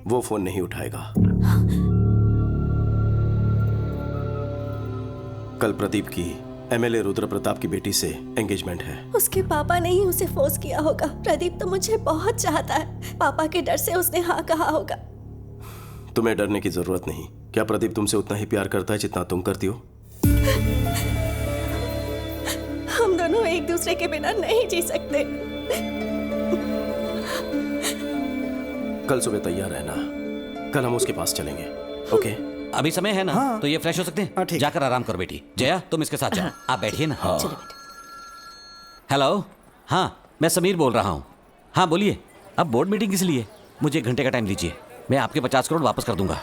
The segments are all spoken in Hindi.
वो फोन नहीं उठाएगा। कल प्रदीप की एमएलए रुद्र प्रताप की बेटी से एंगेजमेंट है। उसके पापा ने ही उसे फोर्स किया होगा। प्रदीप तो मुझे बहुत चाहता है, पापा के डर से उसने हाँ कहा होगा। तुम्हें डरने की जरूरत नहीं। क्या प्रदीप तुमसे उतना ही प्यार करता है जितना तुम करती हो? हम दोनों एक दूसरे के बिना नहीं जी सकते। कल सुबह तैयार रहना, कल हम उसके पास चलेंगे। ओके? अभी समय है ना? हाँ। तो ये फ्रेश हो सकते हैं? हाँ, ठीक। जाकर आराम करो बेटी। जया तुम इसके साथ जाओ। आप बैठिए ना। चलो बेटा। हेलो, हाँ मैं समीर बोल रहा हूँ। हाँ बोलिए। अब बोर्ड मीटिंग किस लिए? मुझे 1 घंटे का टाइम दीजिए, मैं आपके 50 करोड़ वापस कर दूंगा।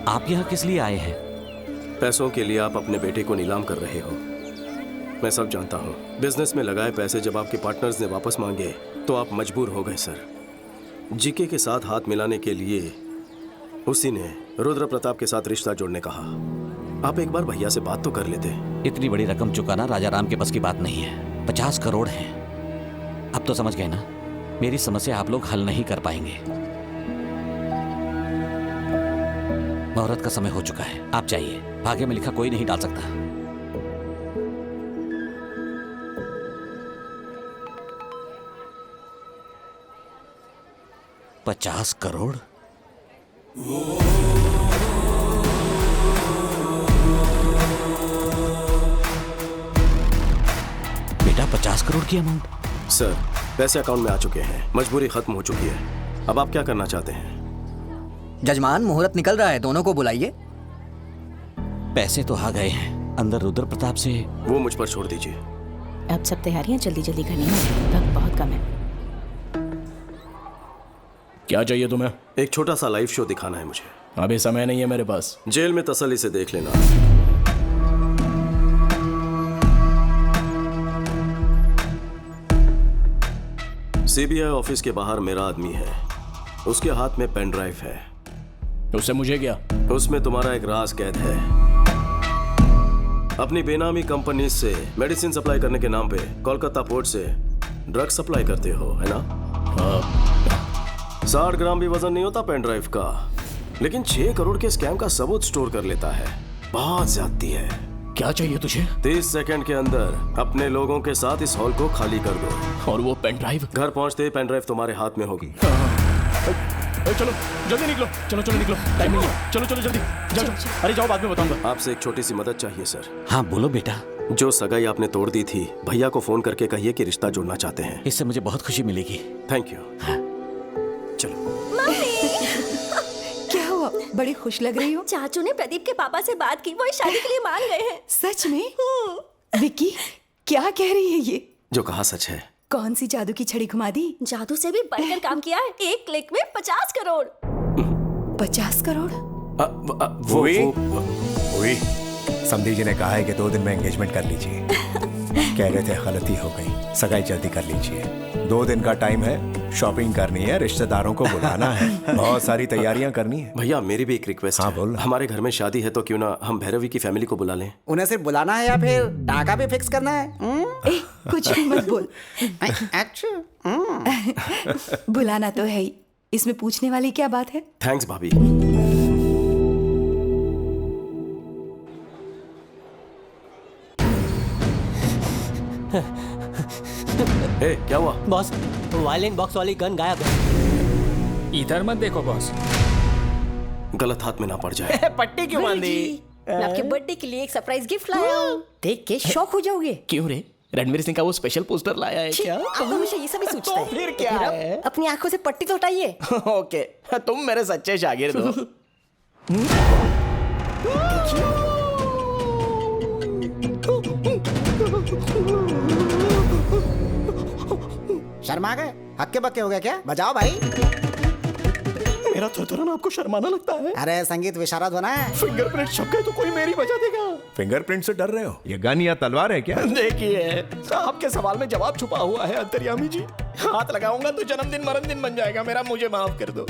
आप यहाँ किस लिए आए हैं? पैसों के लिए आप अपने बेटे को नीलाम कर रहे हो। मैं सब जानता हूँ। बिजनेस में लगाए पैसे जब आपके पार्टनर्स ने वापस मांगे तो आप मजबूर हो गए सर। जीके के साथ हाथ मिलाने के लिए उसी ने रुद्र प्रताप के साथ रिश्ता जोड़ने कहा। आप एक बार भैया से बात तो कर लेते। इतनी बड़ी रकम चुकाना राजा राम के बस की बात नहीं है। 50 करोड़ हैं। अब तो समझ गए ना, मेरी समस्या आप लोग हल नहीं कर पाएंगे। मुहूर्त का समय हो चुका है, आप जाइए। भाग्य में लिखा कोई नहीं डाल सकता। $50 करोड़? बेटा 50 करोड़ की अमाउंट? सर पैसे अकाउंट में आ चुके हैं, मजबूरी खत्म हो चुकी है। अब आप क्या करना चाहते हैं? जजमान मुहूर्त निकल रहा है, दोनों को बुलाइए। पैसे तो आ गए हैं, अंदर रुद्र प्रताप से। वो मुझ पर छोड़ दीजिए। अब सब तैयारियां जल्दी जल्दी करनी है, वक्त बहुत कम है। क्या चाहिए तुम्हें? एक छोटा सा लाइव शो दिखाना है मुझे। अभी समय नहीं है मेरे पास। जेल में तसल्ली से देख लेना। सीबीआई ऑफिस के बाहर मेरा आदमी है, उसके हाथ में पेन ड्राइव है। उससे मुझे क्या? उसमें तुम्हारा एक राज कैद है। अपनी बेनामी कंपनी से मेडिसिन सप्लाई करने के नाम पे कोलकाता पोर्ट से ड्रग सप्लाई करते हो, है ना? हाँ। 60 ग्राम भी वजन नहीं होता पेन ड्राइव का, लेकिन 6 करोड़ के स्कैम का सबूत स्टोर कर लेता है। बहुत ज्यादती है। क्या चाहिए तुझे? 30 सेकंड के अंदर अपने लोगों के साथ इस हॉल को खाली कर दो। और वो पेन ड्राइव? घर पहुंचते ही पेन ड्राइव तुम्हारे हाथ में होगी। चलो जल्दी निकलो, चलो निकलो, टाइम नहीं है। चलो जल्दी जाओ। अरे जाओ, बाद में बताऊंगा। आपसे एक छोटी सी मदद चाहिए सर। हाँ बोलो बेटा। जो सगाई आपने तोड़ दी थी, भैया को फोन करके कहिए कि रिश्ता जोड़ना चाहते हैं। इससे मुझे बहुत खुशी मिलेगी। Thank you. चलो। क्या हुआ? बड़ी खुश लग रही हो। चाचू ने प्रदीप के पापा से बात की, वो इस शादी के लिए मान गए हैं। सच में? विक्की क्या कह रही है ये? जो कहा सच है। कौन सी जादू की छड़ी घुमा दी? जादू से भी बढ़कर काम किया है। एक क्लिक में 50 करोड़। 50 करोड़? वो समधी जी ने कहा है कि 2 दिन में एंगेजमेंट कर लीजिए। कह रहे थे गलती हो गई, सगाई जल्दी कर लीजिए। 2 दिन का टाइम है, शॉपिंग करनी है, रिश्तेदारों को बुलाना है, बहुत सारी तैयारियां करनी है। भैया मेरी भी एक रिक्वेस्ट हाँ, है। बोल। हमारे घर में शादी है तो क्यों ना हम भैरवी की फैमिली को बुला लें। उन्हें सिर्फ बुलाना है या फिर टाका भी फिक्स करना है? ए, कुछ भी मत बोल। अच्छा। बुलाना तो है ही, इसमें पूछने वाली क्या बात है? थैंक्स भाभी। ए, क्या हुआ? बॉस, वायलिन बॉक्स वाली गन गायब है। इधर मत देखो बॉस। गलत हाथ में ना पड़ जाए। पट्टी क्यों बांधी? मैं आपके बर्थडे के लिए एक सरप्राइज गिफ्ट लाया हूँ। देख के शौक हो जाओगे। क्यों रे? रणवीर सिंह का वो स्पेशल पोस्टर लाया है क्या? आप हमेशा ये सभी सोचते हैं। फिर क्या है? अपनी आंखों से पट्टी तो हटाइए। ओके, तुम मेरे सच्चे शागिर्द हो। शर्मा गए? हक्के बक्के हो गए क्या? बजाओ भाई। मेरा थरथराना आपको शर्माना लगता है? अरे संगीत विशारद होना है। फिंगरप्रिंट छप गए तो कोई मेरी बजा देगा। फिंगरप्रिंट से डर रहे हो? ये गन या तलवार है क्या? देखिए, आपके सवाल में जवाब छुपा हुआ है अंतर्यामी जी। हाथ लगाऊंगा तो जन्मदिन मरणदिन बन जाएगा मेरा, मुझे माफ कर दो।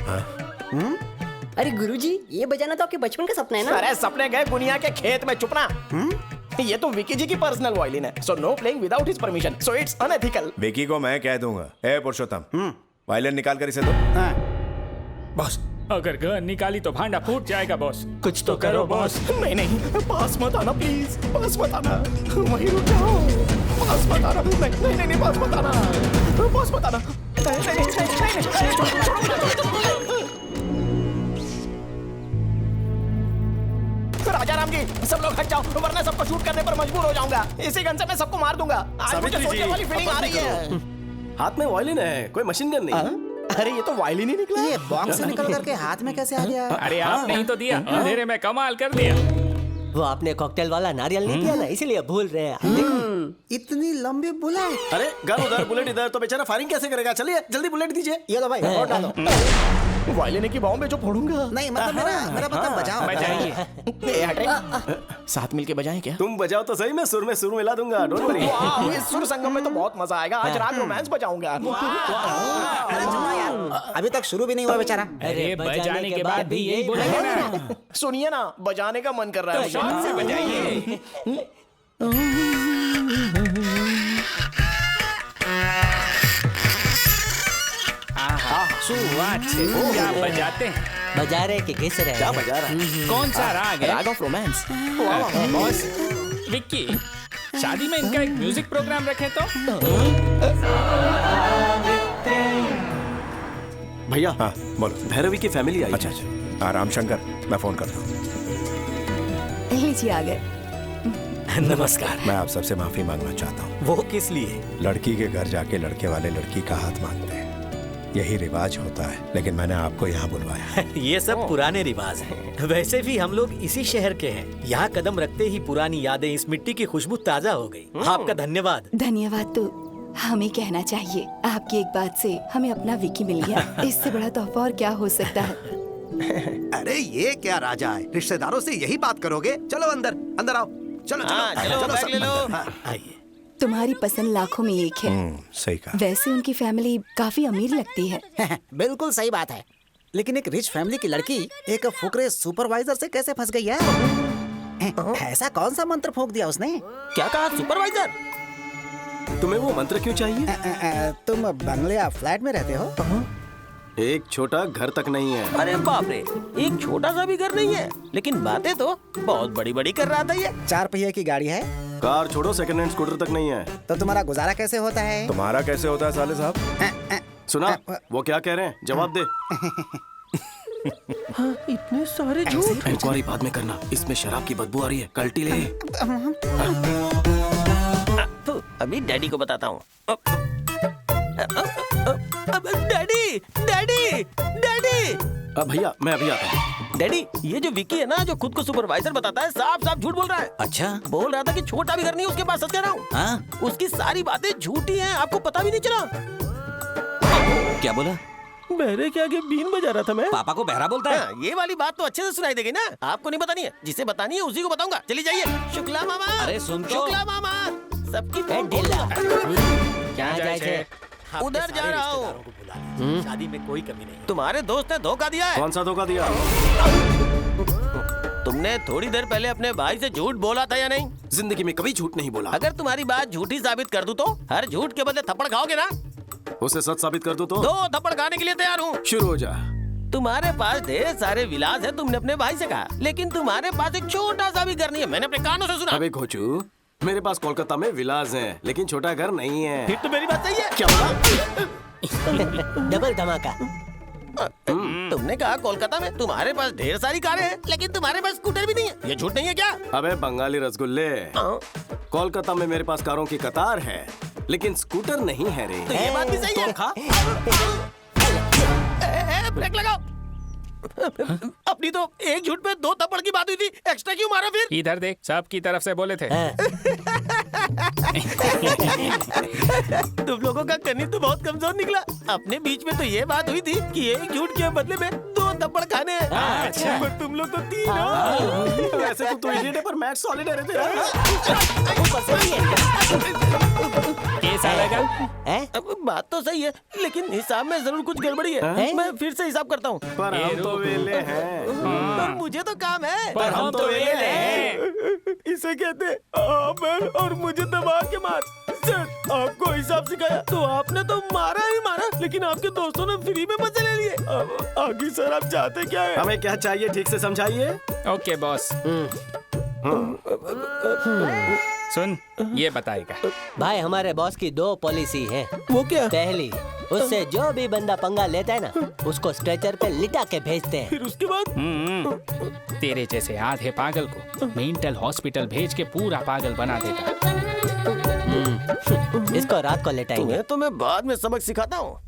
अरे गुरुजी, ये बजाना तो आपके बचपन का सपना है ना? अरे सपने गए दुनिया के खेत में, चुपना। ये तो विकी जी की पर्सनल वायलिन है, so know playing without his permission, so it's unethical. Vicky को मैं कह दूंगा, ए पुरुषोत्तम, वायलिन निकाल कर इसे दो। बॉस, अगर गन निकाली तो भांडा फूट जाएगा बॉस। कुछ तो करो बॉस। नहीं नहीं, पास मत आना प्लीज, पास मत आना, वहीं रुक जाओ, पास मत आना, नहीं नहीं नहीं, पास मत आना, पास मत आना, नहीं नहीं राजा राम जी, सब लोग हट जाओ, वरना सबको शूट करने पर मजबूर हो जाऊंगा। इसी गन से मैं सबको मार दूंगा। आज मुझे सोचने वाली फीलिंग आ रही है। हाथ में वायलिन है, कोई मशीन गन नहीं। अरे ये तो वायलिन ही निकला। ये बॉक्स से निकल करके हाथ में कैसे आ गया? अरे आपने ही तो दिया, अंधेरे में कमाल कर दिया। वो आपने कॉकटेल वाला नारियल नहीं दिया ना, इसीलिए भूल रहे हैं। देखो इतनी लंबी बुलेट। अरे गन उधर, बुलेट इधर, तो बेचारा फायरिंग कैसे करेगा? चलिए जल्दी बुलेट दीजिए। ये लो भाई, और डालो। वायलिन की बाहों में जो फोड़ूंगा। नहीं मतलब मेरा मतलब बजाओ। बजाइए। साथ मिलके बजाएं क्या? तुम बजाओ तो सही, मैं सुर में सुर मिला दूंगा, डोंट वरी। वाह, इस सुर संगम में तो बहुत मजा आएगा। आज रात रोमांस बजाऊंगा। अरे चलो यार, अभी तक शुरू भी नहीं हुआ बेचारा। अरे बजाने के बाद भी यही बोलेंगे ना। सुनिए ना, बजाने का मन कर रहा है। शॉट से बजाइए। क्या बजाते हैं? बजा रहे कि किस रहे? क्या बजा रहा है? कौन सा राग है? राग ऑफ रोमांस। बॉस, विक्की, शादी में इनका एक म्यूजिक प्रोग्राम रखे तो? भैया, हाँ बोलो। भैरवी की फैमिली आई। अच्छा अच्छा, राम शंकर, मैं फोन करता हूँ। लीजिए आ गए। नमस्कार। मैं आप सबसे माफी मांगना चाहता हूँ। वो किस लिए? लड़की के घर जाके लड़के वाले लड़की का हाथ मांगते हैं, यही रिवाज होता है, लेकिन मैंने आपको यहाँ बुलवाया है। ये सब पुराने रिवाज हैं। वैसे भी हम लोग इसी शहर के हैं। यहाँ कदम रखते ही पुरानी यादें, इस मिट्टी की खुशबू ताजा हो गई। आपका धन्यवाद। धन्यवाद तो हमें कहना चाहिए। आपकी एक बात से हमें अपना विकी मिल गया। इससे बड़ा तोहफा और क्या हो सकता है? अरे ये क्या राजा है, रिश्तेदारों से यही बात करोगे? चलो अंदर, अंदर आओ। चलो चलो चलो, बैग ले लो। आइए। तुम्हारी पसंद लाखों में एक है। सही कहा। वैसे उनकी फैमिली काफी अमीर लगती है। बिल्कुल सही बात है, लेकिन एक रिच फैमिली की लड़की एक फुकरे सुपरवाइजर से कैसे फंस गई है? ऐसा कौन सा मंत्र फूंक दिया उसने? क्या कहा सुपरवाइजर? तुम्हें वो मंत्र क्यों चाहिए? तुम बंगले या फ्लैट में रहते हो? एक छोटा घर तक नहीं है। अरे बाप रे, एक छोटा सा भी घर नहीं है, लेकिन बातें तो बहुत बड़ी बड़ी कर रहा था ये। 4 पहिए की गाड़ी है कार छोड़ो, सेकंड हैंड स्कूटर तक नहीं है। तो तुम्हारा गुजारा कैसे होता है? तुम्हारा कैसे होता है साले साहब? सुना, वो क्या कह रहे हैं? जवाब दे। इतने सारे झूठ। इंक्वायरी बाद में करना, इसमें शराब की बदबू आ रही है, कल्टी ले। तो अभी डैडी को बताता हूँ। Daddy daddy daddy. भैया मैं अभी आता हूँ। डैडी, ये जो विकी है ना, जो खुद को सुपरवाइजर बताता है, साफ साफ झूठ बोल रहा है। अच्छा, बोल रहा था कि छोटा भी घर नहीं उसके पास, सच कह रहा हूँ। हाँ? उसकी सारी बातें झूठी हैं, आपको पता भी नहीं चला। क्या बोला? बहरे के आगे बीन बजा रहा था मैं। पापा को बहरा बोलता है? हाँ, ये वाली बात तो अच्छे से सुनाई देगी ना। आपको नहीं बतानी है, जिसे बतानी है उसी को बताऊंगा। चली जाइए। शुक्ला मामा। अरे सुन तो। शुक्ला मामा, सबकी क्या जाए थे? उधर जा रहा हूँ। शादी में कोई कमी नहीं। तुम्हारे दोस्त ने धोखा दिया है। कौन सा धोखा दिया? तुमने थोड़ी देर पहले अपने भाई से झूठ बोला था या नहीं? जिंदगी में कभी झूठ नहीं बोला। अगर तुम्हारी बात झूठी साबित कर दूं तो हर झूठ के बदले थप्पड़ खाओगे ना? उसे सच साबित कर दूं तो? 2 थप्पड़ खाने के लिए तैयार हूँ। शुरू हो जा। तुम्हारे पास ढेर सारे विलास है, तुमने अपने भाई से कहा, लेकिन तुम्हारे पास एक छोटा सा भी घर नहीं है। मैंने अपने कानों से सुना। अबे घोचू, मेरे पास कोलकाता में विलास हैं, लेकिन छोटा घर नहीं है। फिर तो मेरी बात सही है। क्या बोला? डबल धमाका। तुमने कहा कोलकाता में तुम्हारे पास ढेर सारी कारें हैं, लेकिन तुम्हारे पास स्कूटर भी नहीं है। ये झूठ नहीं है क्या? अबे बंगाली रसगुल्ले, कोलकाता में मेरे पास कारों की कतार है, लेकिन स्कूटर नहीं है रे। तो ये बात भी सही है। ब्रेक लगाओ। अपनी तो एक झूठ पे 2 थप्पड़ की बात हुई थी, एक्स्ट्रा क्यों मारा फिर? इधर देख, सब की तरफ से बोले थे। तुम लोगों का कनी तो बहुत कमजोर निकला। अपने बीच में तो ये बात हुई थी कि एक झूठ के बदले में 2 थप्पड़ खाने हैं। अच्छा। बट तुम लोग तो 3 हो। वैसे तो इडियट है, पर मैथ सॉलिड है रे तेरा। कैसा लगा? बात तो सही है, लेकिन हिसाब में जरूर कुछ गड़बड़ी है। मैं फिर से हिसाब करता हूँ। पर हम तो वेले हैं। पर मुझे तो काम है। पर हम तो वेले हैं। इसे कहते हैं आमर और मुझे दबा के मार। सर, आपको हिसाब सिखाया तो आपने तो मारा ही मारा, लेकिन आपके दोस्तों ने फ्री में मजे ले लिए। अब आगे सर आप चाहते क्या है? हमें क्या चाहिए ठीक से समझाइए। Okay boss. सुन, ये बताएगा। भाई हमारे बॉस की 2 पॉलिसी है। वो क्या? पहली, उससे जो भी बंदा पंगा लेता है ना, उसको स्ट्रेचर पे लिटा के भेजते हैं। फिर उसके बाद तेरे जैसे आधे पागल को मेंटल हॉस्पिटल भेज के पूरा पागल बना देता। इसको रात को लेटाएंगे। तुम्हें तो मैं बाद में सबक सिखाता हूँ।